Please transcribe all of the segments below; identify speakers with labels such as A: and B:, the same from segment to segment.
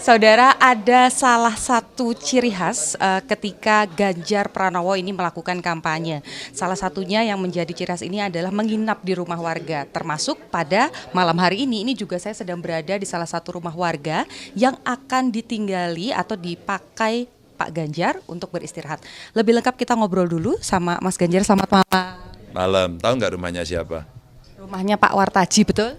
A: Saudara, ada salah satu ciri khas ketika Ganjar Pranowo ini melakukan kampanye. Salah satunya yang menjadi ciri khas ini adalah menginap di rumah warga. Termasuk pada malam hari ini juga saya sedang berada di salah satu rumah warga yang akan ditinggali atau dipakai Pak Ganjar untuk beristirahat. Lebih lengkap kita ngobrol dulu sama Mas Ganjar. Selamat malam.
B: Malam, tahu nggak rumahnya siapa?
A: Rumahnya Pak Wartaji, betul?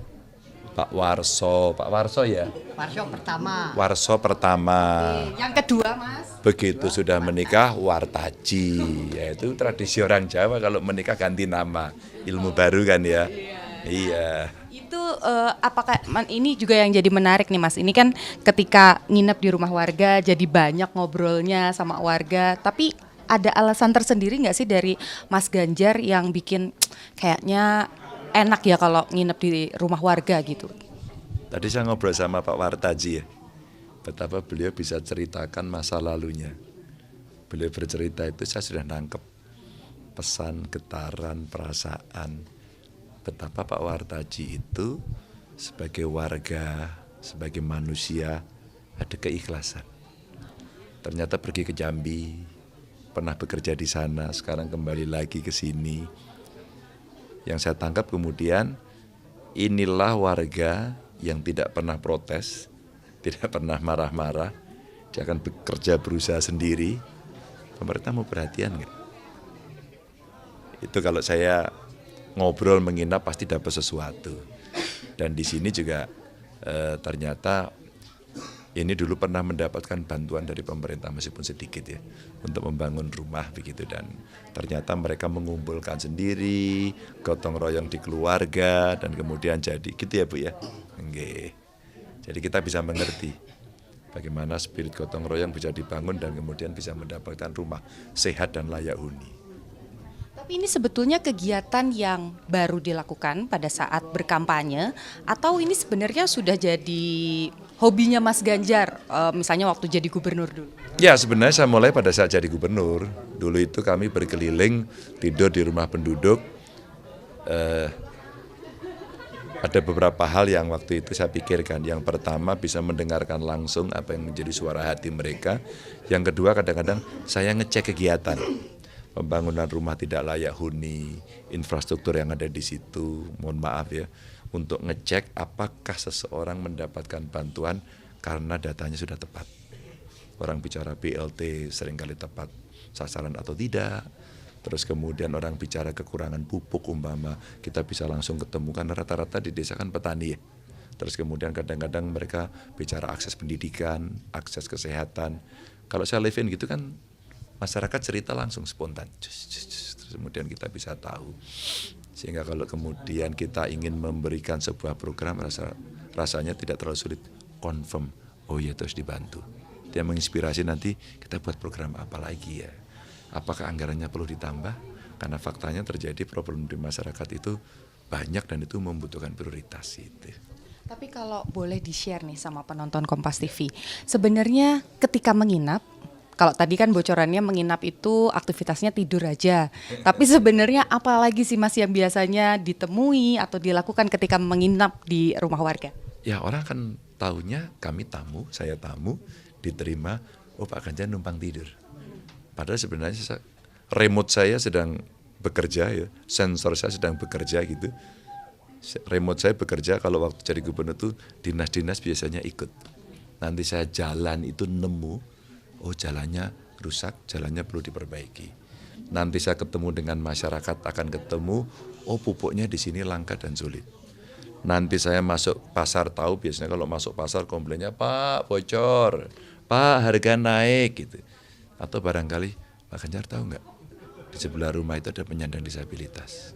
B: Pak Warso ya?
C: Warso pertama.
B: Warso pertama.
A: Yang kedua, Mas?
B: Begitu sudah menikah, Wartaji. Yaitu tradisi orang Jawa kalau menikah ganti nama. Ilmu baru kan ya? Iya.
A: Itu apakah ini juga yang jadi menarik nih Mas? Ini kan ketika nginep di rumah warga jadi banyak ngobrolnya sama warga. Tapi ada alasan tersendiri nggak sih dari Mas Ganjar yang bikin kayaknya enak ya kalau nginep di rumah warga gitu?
B: Tadi saya ngobrol sama Pak Wartaji ya. Betapa beliau bisa ceritakan masa lalunya. Beliau bercerita itu saya sudah nangkep pesan, getaran, perasaan. Betapa Pak Wartaji itu sebagai warga, sebagai manusia ada keikhlasan. Ternyata pergi ke Jambi, pernah bekerja di sana, sekarang kembali lagi ke sini. Yang saya tangkap kemudian inilah warga yang tidak pernah protes, tidak pernah marah-marah. Dia akan bekerja berusaha sendiri. Pemerintah mau perhatian nggak? Itu kalau saya ngobrol menginap pasti dapat sesuatu. Dan di sini juga ternyata ini dulu pernah mendapatkan bantuan dari pemerintah meskipun sedikit ya untuk membangun rumah begitu, dan ternyata mereka mengumpulkan sendiri, gotong royong di keluarga dan kemudian jadi gitu ya Bu ya. Nggih. Jadi kita bisa mengerti bagaimana spirit gotong royong bisa dibangun dan kemudian bisa mendapatkan rumah sehat dan layak huni.
A: Tapi ini sebetulnya kegiatan yang baru dilakukan pada saat berkampanye atau ini sebenarnya sudah jadi hobinya Mas Ganjar, misalnya waktu jadi gubernur dulu?
B: Ya sebenarnya saya mulai pada saat jadi gubernur. Dulu itu kami berkeliling, tidur di rumah penduduk. Ada beberapa hal yang waktu itu saya pikirkan. Yang pertama bisa mendengarkan langsung apa yang menjadi suara hati mereka. Yang kedua kadang-kadang saya ngecek kegiatan. Pembangunan rumah tidak layak huni, infrastruktur yang ada di situ, mohon maaf ya, untuk ngecek apakah seseorang mendapatkan bantuan karena datanya sudah tepat. Orang bicara BLT seringkali tepat sasaran atau tidak. Terus kemudian orang bicara kekurangan pupuk umpama, kita bisa langsung ketemu karena rata-rata di desa kan petani ya. Terus kemudian kadang-kadang mereka bicara akses pendidikan, akses kesehatan. Kalau saya live in gitu kan masyarakat cerita langsung spontan. Terus kemudian kita bisa tahu. Sehingga kalau kemudian kita ingin memberikan sebuah program rasanya tidak terlalu sulit. Confirm, oh iya terus dibantu. Dia menginspirasi nanti kita buat program apa lagi ya. Apakah anggarannya perlu ditambah? Karena faktanya terjadi problem di masyarakat itu banyak dan itu membutuhkan prioritas itu.
A: Tapi kalau boleh di-share nih sama penonton Kompas TV, sebenarnya ketika menginap, kalau tadi kan bocorannya menginap itu aktivitasnya tidur aja. Tapi sebenarnya apa lagi sih Mas yang biasanya ditemui atau dilakukan ketika menginap di rumah warga?
B: Ya orang kan tahunya kami tamu, saya tamu, diterima, oh Pak Ganjar numpang tidur. Padahal sebenarnya remote saya sedang bekerja ya, sensor saya sedang bekerja gitu. Remote saya bekerja kalau waktu jadi gubernur itu dinas-dinas biasanya ikut. Nanti saya jalan itu nemu, oh jalannya rusak, jalannya perlu diperbaiki. Nanti saya ketemu dengan masyarakat akan ketemu, oh pupuknya di sini langka dan sulit. Nanti saya masuk pasar tahu biasanya kalau masuk pasar komplainnya Pak bocor, Pak harga naik gitu. Atau barangkali Pak Ganjar tahu nggak di sebelah rumah itu ada penyandang disabilitas.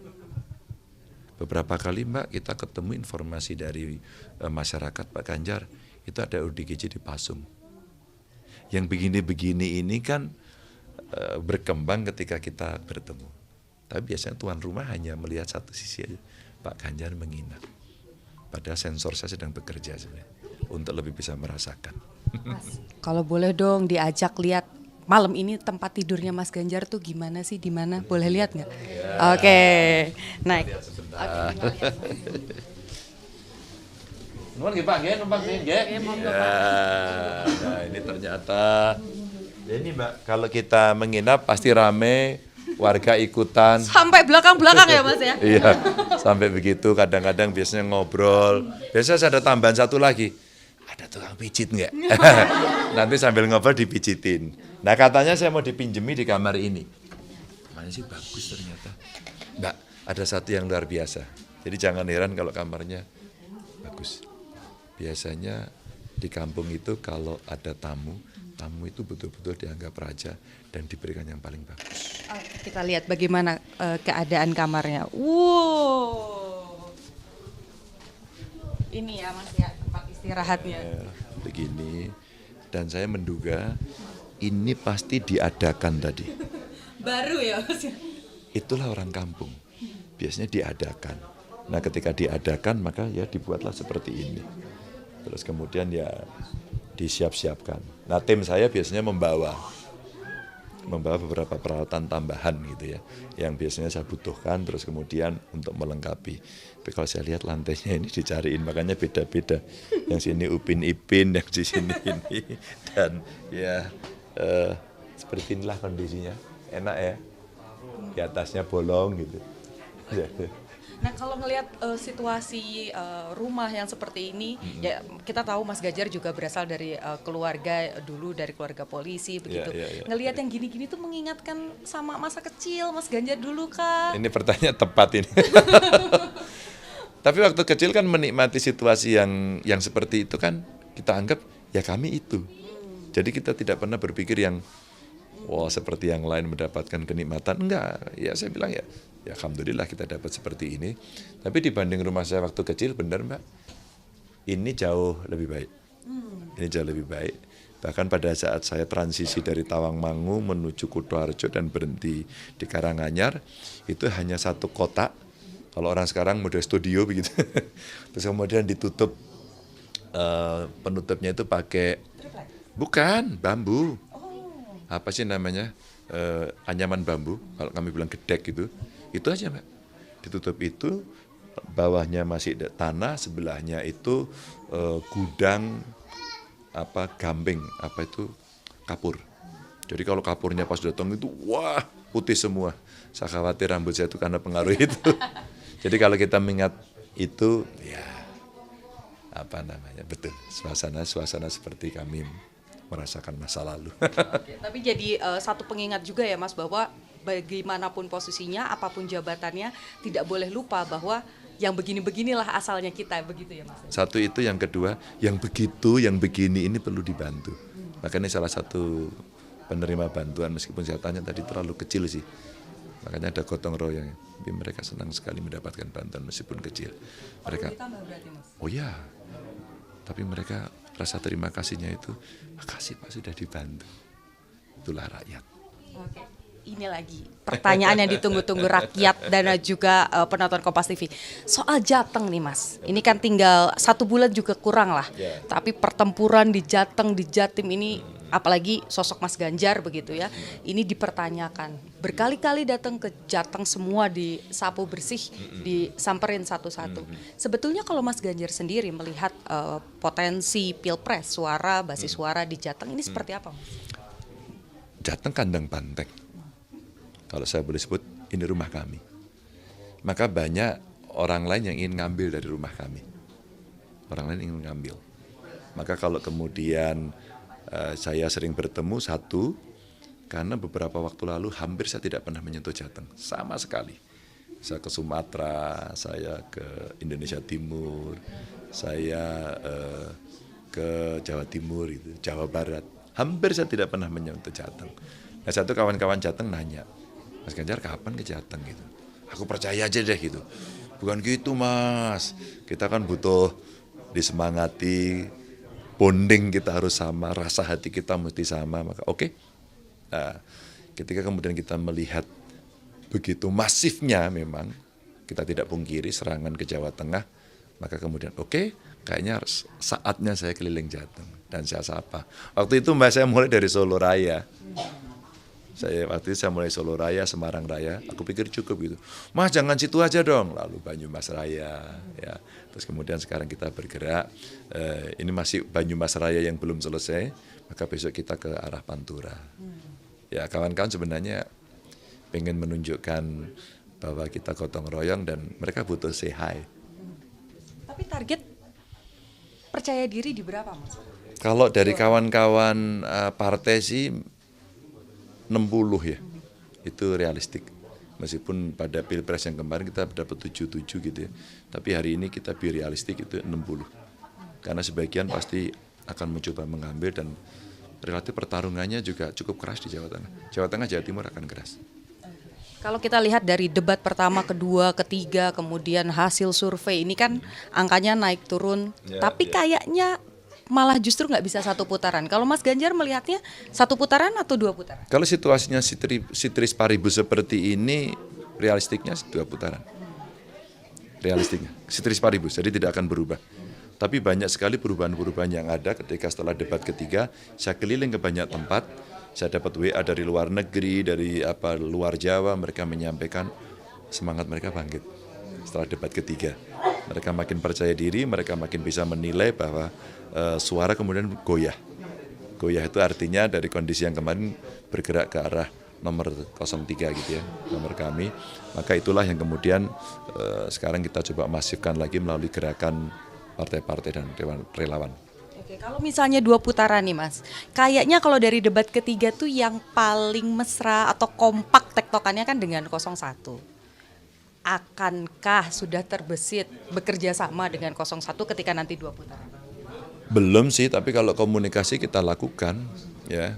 B: Beberapa kali Mbak kita ketemu informasi dari masyarakat Pak Ganjar itu ada ODGJ di Pasung. Yang begini-begini ini kan berkembang ketika kita bertemu. Tapi biasanya tuan rumah hanya melihat satu sisi aja. Pak Ganjar menginap. Padahal sensor saya sedang bekerja sebenarnya untuk lebih bisa merasakan.
A: Mas, kalau boleh dong diajak lihat malam ini tempat tidurnya Mas Ganjar tuh gimana sih, di mana? Boleh lihat nggak? Ya. Oke, naik.
B: Nuhun nggih Pak, nggih numpang nggih. ternyata. Ya ini Mbak, kalau kita menginap pasti rame, warga ikutan.
A: Sampai belakang-belakang ya Mas ya?
B: Iya, sampai begitu. Kadang-kadang biasanya ngobrol. Biasanya ada tambahan satu lagi. Ada tukang pijit nggak? Nanti sambil ngobrol dipijitin. Nah katanya saya mau dipinjemi di kamar ini. Kamarnya sih bagus ternyata. Mbak, ada satu yang luar biasa. Jadi jangan heran kalau kamarnya bagus. Biasanya di kampung itu kalau ada tamu itu betul-betul dianggap raja dan diberikan yang paling bagus.
A: Kita lihat bagaimana keadaan kamarnya. Wow. Ini ya Mas ya, tempat istirahatnya.
B: Ya, begini, dan saya menduga ini pasti diadakan tadi.
A: Baru ya Mas ya?
B: Itulah orang kampung, biasanya diadakan. Nah ketika diadakan maka ya dibuatlah seperti ini. Terus kemudian ya disiap-siapkan. Nah tim saya biasanya membawa beberapa peralatan tambahan gitu ya, yang biasanya saya butuhkan, terus kemudian untuk melengkapi. Tapi kalau saya lihat lantainya ini dicariin, makanya beda-beda. Yang sini Upin Ipin, yang di sini ini, dan ya seperti inilah kondisinya. Enak ya, di atasnya bolong gitu.
A: Nah kalau ngelihat situasi rumah yang seperti ini, ya kita tahu Mas Ganjar juga berasal dari keluarga dulu, dari keluarga polisi begitu. Ngelihat yang gini-gini tuh mengingatkan sama masa kecil Mas Ganjar dulu kan?
B: Ini pertanyaan tepat ini. Tapi waktu kecil kan menikmati situasi yang seperti itu kan kita anggap ya kami itu. Jadi kita tidak pernah berpikir yang wah seperti yang lain mendapatkan kenikmatan. Enggak, ya saya bilang ya alhamdulillah kita dapat seperti ini. Tapi dibanding rumah saya waktu kecil, benar Mbak, ini jauh lebih baik. Ini jauh lebih baik. Bahkan pada saat saya transisi dari Tawangmangu menuju Kutoarjo dan berhenti di Karanganyar, itu hanya satu kotak. Kalau orang sekarang model studio begitu. Terus kemudian ditutup, penutupnya itu pakai, bukan, bambu. Apa sih namanya, anyaman bambu, kalau kami bilang gedek gitu. Itu aja Mbak, ditutup itu, bawahnya masih tanah, sebelahnya itu gudang gamping, kapur. Jadi kalau kapurnya pas datang itu wah putih semua. Saya khawatir rambut saya itu karena pengaruh itu. Jadi kalau kita mengingat itu ya betul suasana seperti kami merasakan masa lalu.
A: Oke, tapi jadi satu pengingat juga ya Mas, bahwa bagaimanapun posisinya, apapun jabatannya, tidak boleh lupa bahwa yang begini-beginilah asalnya kita, begitu ya Mas?
B: Satu itu, yang kedua, yang begitu, yang begini ini perlu dibantu. Makanya salah satu penerima bantuan, meskipun saya tanya tadi terlalu kecil sih, makanya ada gotong royong. Tapi mereka senang sekali mendapatkan bantuan meskipun kecil. Mereka,
A: berarti, Mas?
B: oh ya, tapi mereka rasa terima kasihnya itu, makasih Pak sudah dibantu. Itulah rakyat.
A: Oke. Ini lagi pertanyaan yang ditunggu-tunggu rakyat dan juga penonton Kompas TV. Soal Jateng nih Mas, ini kan tinggal 1 bulan juga kurang lah. Tapi pertempuran di Jateng, di Jatim ini, apalagi sosok Mas Ganjar begitu ya, ini dipertanyakan. Berkali-kali datang ke Jateng, semua disapu bersih, disamperin satu-satu. Sebetulnya kalau Mas Ganjar sendiri melihat potensi pilpres, basis suara di Jateng ini seperti apa Mas?
B: Jateng kandang banteng. Kalau saya boleh sebut, ini rumah kami. Maka banyak orang lain yang ingin ngambil dari rumah kami. Orang lain ingin ngambil. Maka kalau kemudian saya sering bertemu, satu, karena beberapa waktu lalu hampir saya tidak pernah menyentuh Jateng. Sama sekali. Saya ke Sumatera, saya ke Indonesia Timur, saya ke Jawa Timur, Jawa Barat. Hampir saya tidak pernah menyentuh Jateng. Nah satu kawan-kawan Jateng nanya, Mas Ganjar kapan ke Jateng gitu? Aku percaya aja deh gitu. Bukan gitu Mas, kita kan butuh disemangati, bonding kita harus sama, rasa hati kita mesti sama. Maka oke. Nah, ketika kemudian kita melihat begitu masifnya memang, kita tidak pungkiri serangan ke Jawa Tengah, maka kemudian oke, kayaknya saatnya saya keliling Jateng. Dan saya sapa. Waktu itu Mbak saya mulai dari Solo Raya. Waktu itu saya mulai Solo Raya, Semarang Raya, aku pikir cukup gitu. Mas jangan situ aja dong, lalu Banyumas Raya, ya. Terus kemudian sekarang kita bergerak, ini masih Banyumas Raya yang belum selesai, maka besok kita ke arah Pantura. Ya kawan-kawan sebenarnya pengen menunjukkan bahwa kita gotong royong dan mereka butuh say hi.
A: Tapi target percaya diri di berapa, Mas?
B: Kalau dari kawan-kawan partai sih 60 ya, itu realistik. Meskipun pada Pilpres yang kemarin kita dapat 77 gitu ya, tapi hari ini kita be realistik itu 60. Karena sebagian pasti akan mencoba mengambil dan relatif pertarungannya juga cukup keras di Jawa Tengah. Jawa Tengah, Jawa Timur akan keras.
A: Kalau kita lihat dari debat pertama, kedua, ketiga, kemudian hasil survei ini kan angkanya naik turun, tapi kayaknya malah justru nggak bisa satu putaran. Kalau Mas Ganjar melihatnya satu putaran atau dua putaran?
B: Kalau situasinya Sitris Paribus seperti ini, realistiknya 2 putaran. Realistiknya, Sitris Paribus, jadi tidak akan berubah. Tapi banyak sekali perubahan-perubahan yang ada ketika setelah debat ketiga, saya keliling ke banyak tempat, saya dapat WA dari luar negeri, dari luar Jawa, mereka menyampaikan semangat mereka bangkit setelah debat ketiga. Mereka makin percaya diri, mereka makin bisa menilai bahwa suara kemudian goyah. Goyah itu artinya dari kondisi yang kemarin bergerak ke arah nomor 03 gitu ya, nomor kami. Maka itulah yang kemudian sekarang kita coba masifkan lagi melalui gerakan partai-partai dan relawan.
A: Oke, kalau misalnya 2 putaran nih Mas, kayaknya kalau dari debat ketiga tuh yang paling mesra atau kompak tektokannya kan dengan 01. Akankah sudah terbesit bekerja sama dengan 01 ketika nanti 2 putaran?
B: Belum sih, tapi kalau komunikasi kita lakukan, ya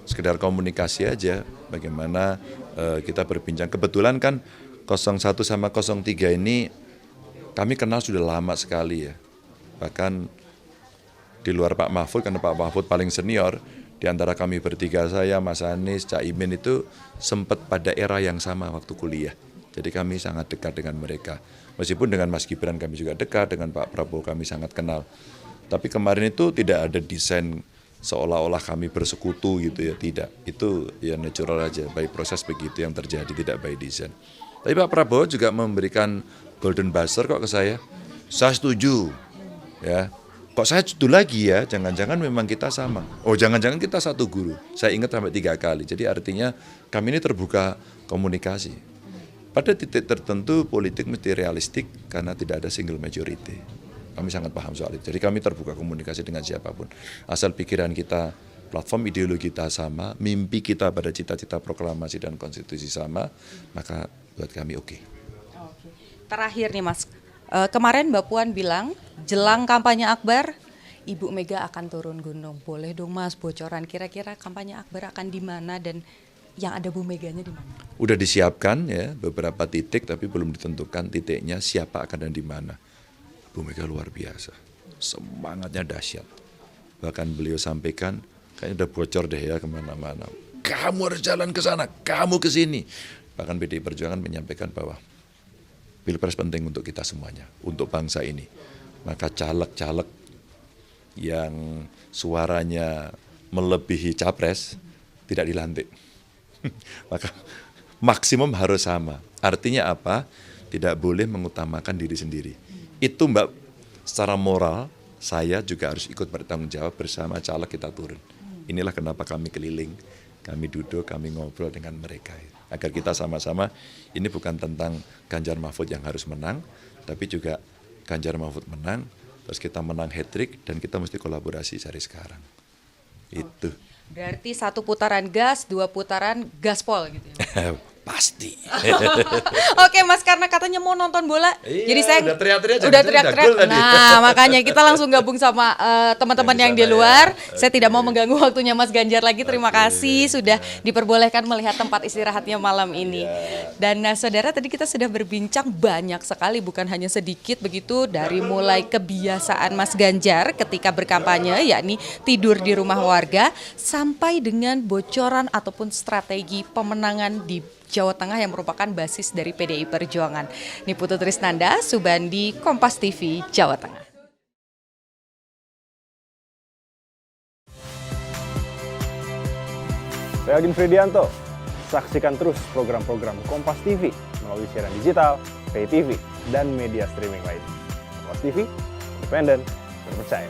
B: sekedar komunikasi aja. Bagaimana kita berbincang. Kebetulan kan 01 sama 03 ini kami kenal sudah lama sekali ya. Bahkan di luar Pak Mahfud, karena Pak Mahfud paling senior, di antara kami bertiga, saya, Mas Anies, Cak Imin itu sempat pada era yang sama waktu kuliah. Jadi kami sangat dekat dengan mereka. Meskipun dengan Mas Gibran kami juga dekat, dengan Pak Prabowo kami sangat kenal. Tapi kemarin itu tidak ada desain seolah-olah kami bersekutu gitu ya, tidak. Itu ya natural aja, by proses begitu yang terjadi, tidak by design. Tapi Pak Prabowo juga memberikan golden buzzer kok ke saya setuju, ya. Kok saya setuju lagi ya, jangan-jangan memang kita sama. Oh jangan-jangan kita satu guru, saya ingat sampai 3 kali. Jadi artinya kami ini terbuka komunikasi. Pada titik tertentu politik mesti realistik karena tidak ada single majority. Kami sangat paham soal itu. Jadi kami terbuka komunikasi dengan siapapun. Asal pikiran kita, platform ideologi kita sama, mimpi kita pada cita-cita proklamasi dan konstitusi sama, maka buat kami oke.
A: Terakhir nih Mas, kemarin Mbak Puan bilang jelang kampanye Akbar, Ibu Mega akan turun gunung. Boleh dong Mas bocoran kira-kira kampanye Akbar akan di mana dan yang ada Bu Meganya di mana?
B: Udah disiapkan ya beberapa titik, tapi belum ditentukan titiknya siapa akan dan di mana. Bu Mega luar biasa, semangatnya dahsyat. Bahkan beliau sampaikan, kayaknya udah bocor deh ya kemana-mana. Kamu harus jalan ke sana, kamu ke sini. Bahkan PDI Perjuangan menyampaikan bahwa Pilpres penting untuk kita semuanya, untuk bangsa ini. Maka caleg-caleg yang suaranya melebihi capres tidak dilantik. Maka maksimum harus sama. Artinya apa? Tidak boleh mengutamakan diri sendiri. Itu Mbak, secara moral saya juga harus ikut bertanggung jawab bersama caleg kita turun. Inilah kenapa kami keliling, kami duduk, kami ngobrol dengan mereka. Agar kita sama-sama, ini bukan tentang Ganjar Mahfud yang harus menang, tapi juga Ganjar Mahfud menang, terus kita menang hat-trick dan kita mesti kolaborasi dari sekarang. Itu.
A: Berarti 1 putaran gas, 2 putaran gaspol gitu ya?
B: Pasti.
A: Oke Mas, karena katanya mau nonton bola,
B: iya,
A: jadi saya
B: udah teriak-teriak.
A: Nah makanya kita langsung gabung sama teman-teman yang di luar. Saya tidak mau mengganggu waktunya Mas Ganjar lagi. Terima kasih sudah diperbolehkan melihat tempat istirahatnya malam ini. Dan saudara, tadi kita sudah berbincang banyak sekali, bukan hanya sedikit begitu, dari mulai kebiasaan Mas Ganjar ketika berkampanye, yakni tidur di rumah warga, sampai dengan bocoran ataupun strategi pemenangan di Jawa Tengah yang merupakan basis dari PDI Perjuangan. Niputu Trisnanda, Subandi, Kompas TV, Jawa Tengah.
C: Saya Agin Fridianto. Saksikan terus program-program Kompas TV melalui siaran digital, pay TV, dan media streaming lain. Kompas TV, independen, terpercaya.